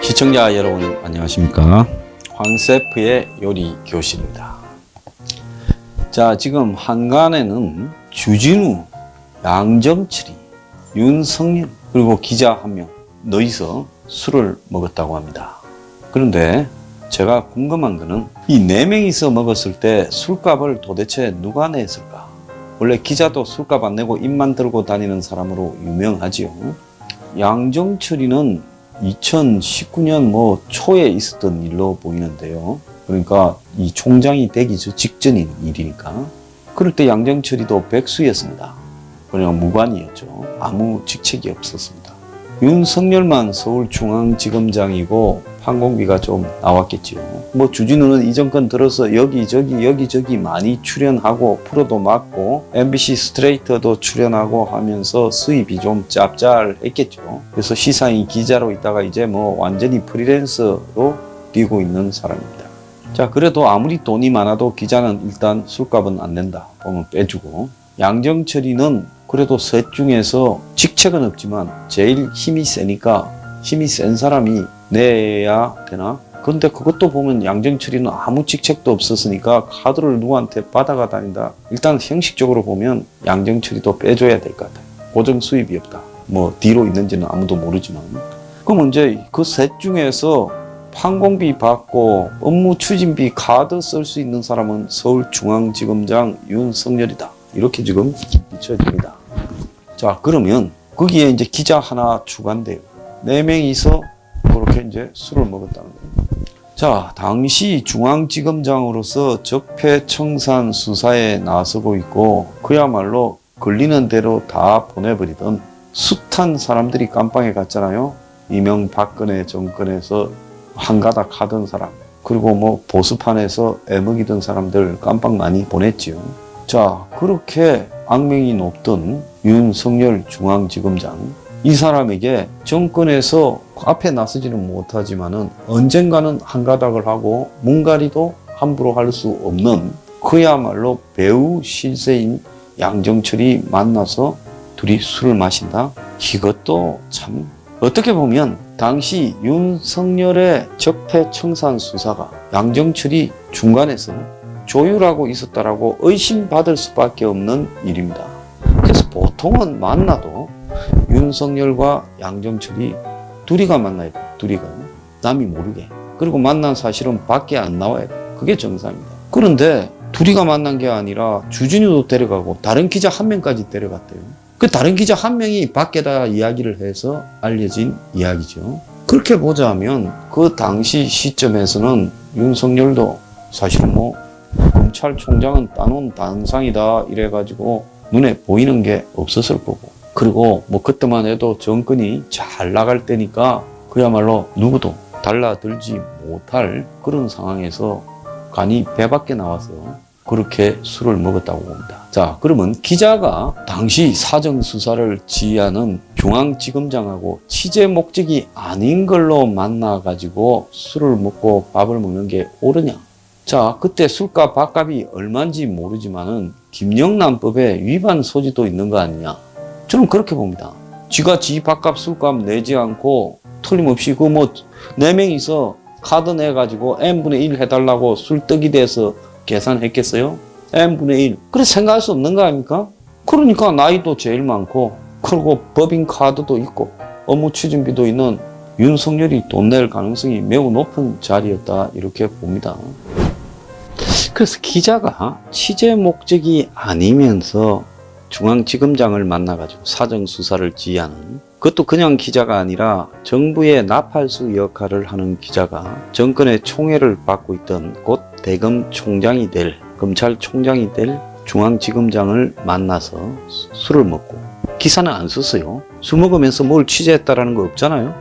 시청자 여러분 안녕하십니까? 황셰프의 요리 교실입니다. 자, 지금 한간에는 주진우, 양정철이, 윤석열 그리고 기자 한 명 너희서 술을 먹었다고 합니다. 그런데 제가 궁금한 거는 이 네 명이서 먹었을 때 술값을 도대체 누가 냈을까? 원래 기자도 술값 안 내고 입만 들고 다니는 사람으로 유명하지요. 양정철이는 2019년 초에 있었던 일로 보이는데요. 그러니까 이 총장이 되기 직전인 일이니까. 그럴 때 양정철이도 백수였습니다. 그냥 무관이었죠. 아무 직책이 없었습니다. 윤석열만 서울중앙지검장이고 판공비가 좀 나왔겠지요. 주진우는 이 정권 들어서 여기저기 많이 출연하고 프로도 맡고 MBC 스트레이트도 출연하고 하면서 수입이 좀 짭짤했겠죠. 그래서 시사인 기자로 있다가 이제 완전히 프리랜서로 뛰고 있는 사람입니다. 자, 그래도 아무리 돈이 많아도 기자는 일단 술값은 안 낸다 보면 빼주고, 양정철이는 그래도 셋 중에서 직책은 없지만 제일 힘이 세니까 힘이 센 사람이 내야 되나? 근데 그것도 보면 양정철이는 아무 직책도 없었으니까 카드를 누구한테 받아가 다닌다. 일단 형식적으로 보면 양정철이도 빼줘야 될 것 같아요. 고정 수입이 없다. 뒤로 있는지는 아무도 모르지만. 그럼 이제 그 셋 중에서 판공비 받고 업무 추진비 카드 쓸 수 있는 사람은 서울중앙지검장 윤석열이다. 이렇게 지금 비춰집니다. 자, 그러면 거기에 이제 기자 하나 추가인데요. 네 명이서 그렇게 이제 술을 먹었다는 거예요. 자, 당시 중앙지검장으로서 적폐청산 수사에 나서고 있고 그야말로 걸리는 대로 다 보내버리던 숱한 사람들이 깜빵에 갔잖아요. 이명박근혜 정권에서 한가닥 하던 사람, 그리고 보수판에서 애먹이던 사람들 깜빵 많이 보냈지요. 자, 그렇게 악명이 높던 윤석열 중앙지검장, 이 사람에게 정권에서 앞에 나서지는 못하지만은 언젠가는 한가닥을 하고 문가리도 함부로 할 수 없는 그야말로 배우 실세인 양정철이 만나서 둘이 술을 마신다? 이것도 참 어떻게 보면 당시 윤석열의 적폐청산 수사가 양정철이 중간에서 조율하고 있었다라고 의심받을 수밖에 없는 일입니다. 그래서 보통은 만나도 윤석열과 양정철이 둘이가 만나야 돼요. 둘이가. 남이 모르게. 그리고 만난 사실은 밖에 안 나와야 돼요. 그게 정상입니다. 그런데 둘이가 만난 게 아니라 주진우도 데려가고 다른 기자 한 명까지 데려갔대요. 그 다른 기자 한 명이 밖에다 이야기를 해서 알려진 이야기죠. 그렇게 보자면 그 당시 시점에서는 윤석열도 사실은 검찰총장은 따놓은 단상이다 이래가지고 눈에 보이는 게 없었을 거고, 그리고 그때만 해도 정권이 잘 나갈 때니까 그야말로 누구도 달라들지 못할 그런 상황에서 간이 배 밖에 나와서 그렇게 술을 먹었다고 봅니다. 자, 그러면 기자가 당시 사정수사를 지휘하는 중앙지검장하고 취재 목적이 아닌 걸로 만나가지고 술을 먹고 밥을 먹는 게 옳으냐? 자, 그때 술값 밥값이 얼마인지 모르지만은 김영란법에 위반 소지도 있는 거 아니냐? 저는 그렇게 봅니다. 쥐가 지 밥값 술값 내지 않고 틀림없이 네 명이서 카드 내가지고 n분의 1 해달라고 술떡이 돼서 계산했겠어요? n분의 1. 그래 생각할 수 없는 거 아닙니까? 그러니까 나이도 제일 많고, 그리고 법인카드도 있고 업무 추진비도 있는 윤석열이 돈 낼 가능성이 매우 높은 자리였다 이렇게 봅니다. 그래서 기자가 취재 목적이 아니면서 중앙지검장을 만나가지고 사정수사를 지휘하는, 그것도 그냥 기자가 아니라 정부의 나팔수 역할을 하는 기자가 정권의 총애를 받고 있던 곧 대검총장이 될, 검찰총장이 될 중앙지검장을 만나서 술을 먹고, 기사는 안 썼어요. 술 먹으면서 뭘 취재했다라는 거 없잖아요.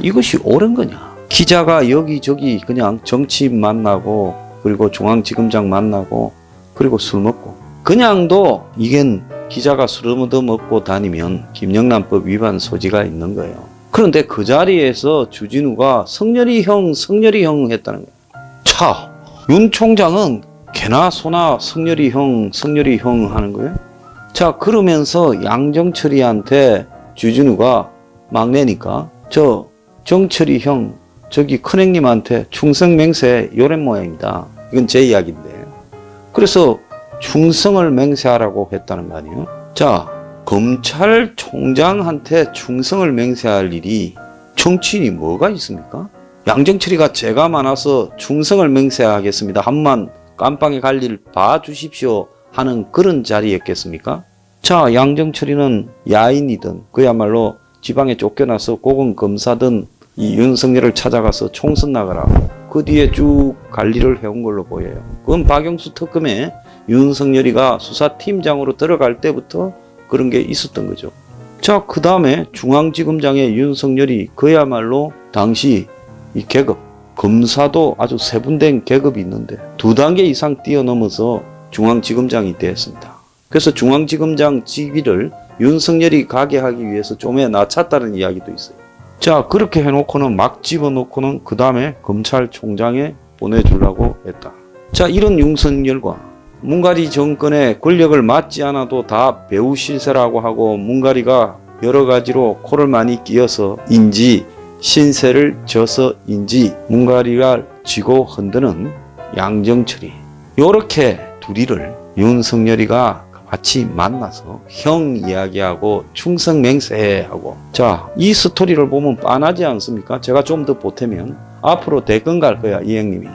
이것이 옳은 거냐? 기자가 여기저기 그냥 정치인 만나고, 그리고 중앙지검장 만나고, 그리고 술 먹고, 그냥도 이겐 기자가 술을 얻어 먹고 다니면 김영란법 위반 소지가 있는 거예요. 그런데 그 자리에서 주진우가 성렬이 형 했다는 거예요. 차, 윤 총장은 개나 소나 성렬이 형 하는 거예요. 자, 그러면서 양정철이한테 주진우가 막내니까 저 정철이 형 저기 큰형님한테 충성 맹세 요런 모양이다. 이건 제 이야기인데. 그래서 충성을 맹세하라고 했다는 거 아니에요? 자, 검찰총장한테 충성을 맹세할 일이 정치인이 뭐가 있습니까? 양정철이가 죄가 많아서 충성을 맹세하겠습니다. 한번 깜빵에 갈 일 봐주십시오 하는 그런 자리였겠습니까? 자, 양정철이는 야인이든 그야말로 지방에 쫓겨나서 고검검사든 이 윤석열을 찾아가서 총선 나가라. 그 뒤에 쭉 관리를 해온 걸로 보여요. 그건 박영수 특검에 윤석열이가 수사팀장으로 들어갈 때부터 그런 게 있었던 거죠. 자, 그 다음에 중앙지검장의 윤석열이 그야말로 당시 이 계급, 검사도 아주 세분된 계급이 있는데 2단계 이상 뛰어넘어서 중앙지검장이 되었습니다. 그래서 중앙지검장 직위를 윤석열이 가게 하기 위해서 좀에 낮췄다는 이야기도 있어요. 자, 그렇게 해놓고는 막 집어넣고는 그 다음에 검찰총장에 보내주려고 했다. 자, 이런 윤석열과 문가리 정권의 권력을 맡지 않아도 다 배우 실세라고 하고 문가리가 여러 가지로 코를 많이 끼어서인지 신세를 져서인지 문가리가 쥐고 흔드는 양정철이 요렇게 둘이를 윤석열이가 같이 만나서 형 이야기하고 충성 맹세하고 자, 이 스토리를 보면 빤하지 않습니까? 제가 좀 더 보태면 앞으로 대권 갈 거야, 이 형님이.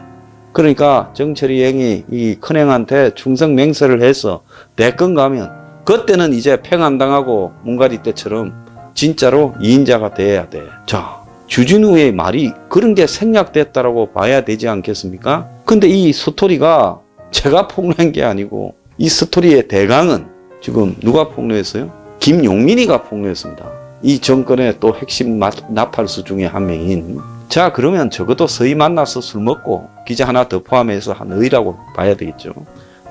그러니까 정철이 형이 이 큰형한테 충성 맹세를 해서 대권 가면 그때는 이제 팽안당하고 문가리 때처럼 진짜로 2인자가 돼야 돼. 자, 주진우의 말이 그런 게 생략됐다라고 봐야 되지 않겠습니까? 근데 이 스토리가 제가 폭로한 게 아니고 이 스토리의 대강은 지금 누가 폭로했어요? 김용민이가 폭로했습니다. 이 정권의 또 핵심 나팔수 중에 한 명인. 자, 그러면 적어도 서희 만나서 술 먹고 기자 하나 더 포함해서 한 의라고 봐야 되겠죠.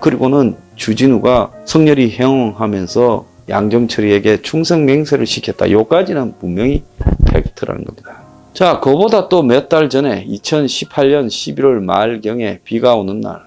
그리고는 주진우가 성렬이 형하면서 양정철이에게 충성 맹세를 시켰다. 요까지는 분명히 팩트라는 겁니다. 자, 그보다 또 몇 달 전에 2018년 11월 말경에 비가 오는 날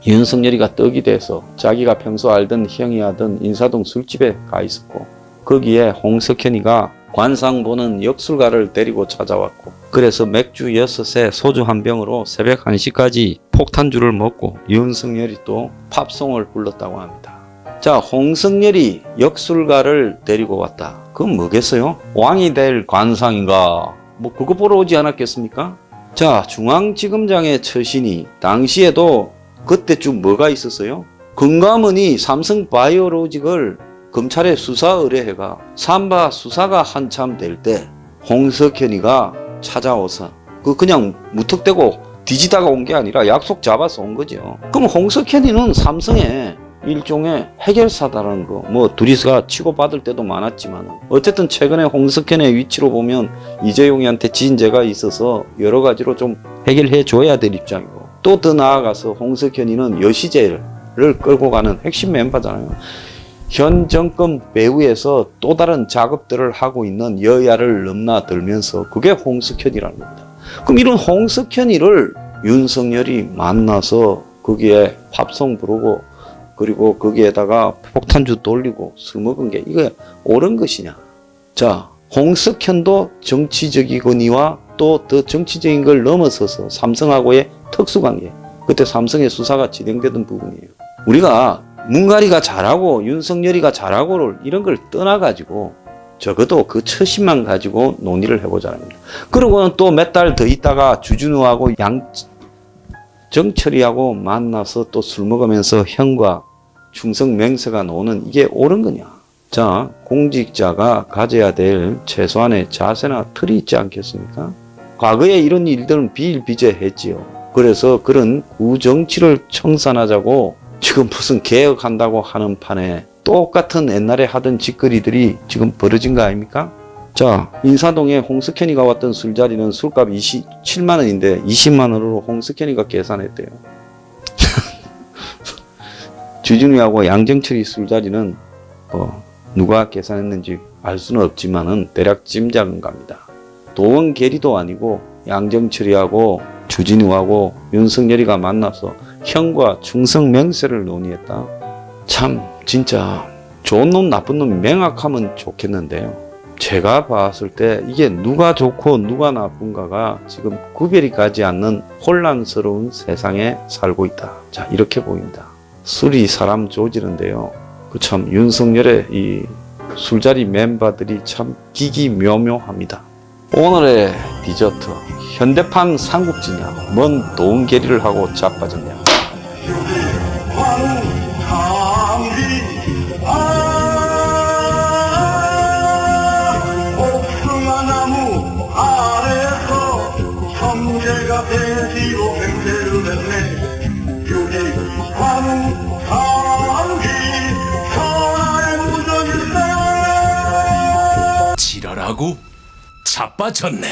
윤석열이가 떡이 돼서 자기가 평소 알던 형이 하던 인사동 술집에 가 있었고 거기에 홍석현이가 관상 보는 역술가를 데리고 찾아왔고 그래서 맥주 6에 소주 한 병으로 새벽 1시까지 폭탄주를 먹고 윤석열이 또 팝송을 불렀다고 합니다. 자, 홍석열이 역술가를 데리고 왔다. 그건 뭐겠어요? 왕이 될 관상인가? 뭐 그거 보러 오지 않았겠습니까? 자, 중앙지검장의 처신이 당시에도 그때쯤 뭐가 있었어요? 금감원이 삼성바이오로직을 검찰에 수사 의뢰해가 삼바 수사가 한참 될 때 홍석현이가 찾아와서 그냥 무턱대고 뒤지다가 온 게 아니라 약속 잡아서 온 거죠. 그럼 홍석현이는 삼성의 일종의 해결사다라는 거, 뭐 둘이서 치고받을 때도 많았지만 어쨌든 최근에 홍석현의 위치로 보면 이재용이한테 진죄가 있어서 여러 가지로 좀 해결해 줘야 될 입장이고 또 더 나아가서 홍석현이는 여시제를 끌고 가는 핵심 멤버잖아요. 현 정권 배후에서 또 다른 작업들을 하고 있는 여야를 넘나들면서 그게 홍석현이라는 겁니다. 그럼 이런 홍석현이를 윤석열이 만나서 거기에 팝송 부르고 그리고 거기에다가 폭탄주 돌리고 술 먹은 게 이게 옳은 것이냐? 자, 홍석현도 정치적이거니와 또 더 정치적인 걸 넘어서서 삼성하고의 특수관계, 그때 삼성의 수사가 진행되던 부분이에요. 우리가 문가리가 잘하고 윤석열이가 잘하고를 이런 걸 떠나가지고 적어도 그 처신만 가지고 논의를 해보자는 겁니다. 그러고는 또 몇 달 더 있다가 주진우하고 양정철이하고 만나서 또 술 먹으면서 형과 충성 맹세가 나오는 이게 옳은 거냐? 자, 공직자가 가져야 될 최소한의 자세나 틀이 있지 않겠습니까? 과거에 이런 일들은 비일비재했지요. 그래서 그런 구정치를 청산하자고 지금 무슨 개혁한다고 하는 판에 똑같은 옛날에 하던 짓거리들이 지금 벌어진 거 아닙니까? 자, 인사동에 홍석현이가 왔던 술자리는 술값 27만 원인데 20만 원으로 홍석현이가 계산했대요. 주진우하고 양정철이 술자리는 뭐 누가 계산했는지 알 수는 없지만은 대략 짐작은 갑니다. 도원 계리도 아니고 양정철이하고 주진우하고 윤석열이가 만나서 형과 충성 맹세를 논의했다. 참 진짜 좋은 놈 나쁜 놈이 명확하면 좋겠는데요. 제가 봤을 때 이게 누가 좋고 누가 나쁜가가 지금 구별이 가지 않는 혼란스러운 세상에 살고 있다. 자, 이렇게 보입니다. 술이 사람 조지는데요. 그 참 윤석열의 이 술자리 멤버들이 참 기기묘묘합니다. 오늘의 디저트, 현대판 삼국지냐, 뭔 도은계리를 하고 자빠졌냐. 복숭아나무 아래서 성제가 돼지고 맹세를 했네. 유리 환우 상기 천하의 무적일세. 지랄하고 자빠졌네.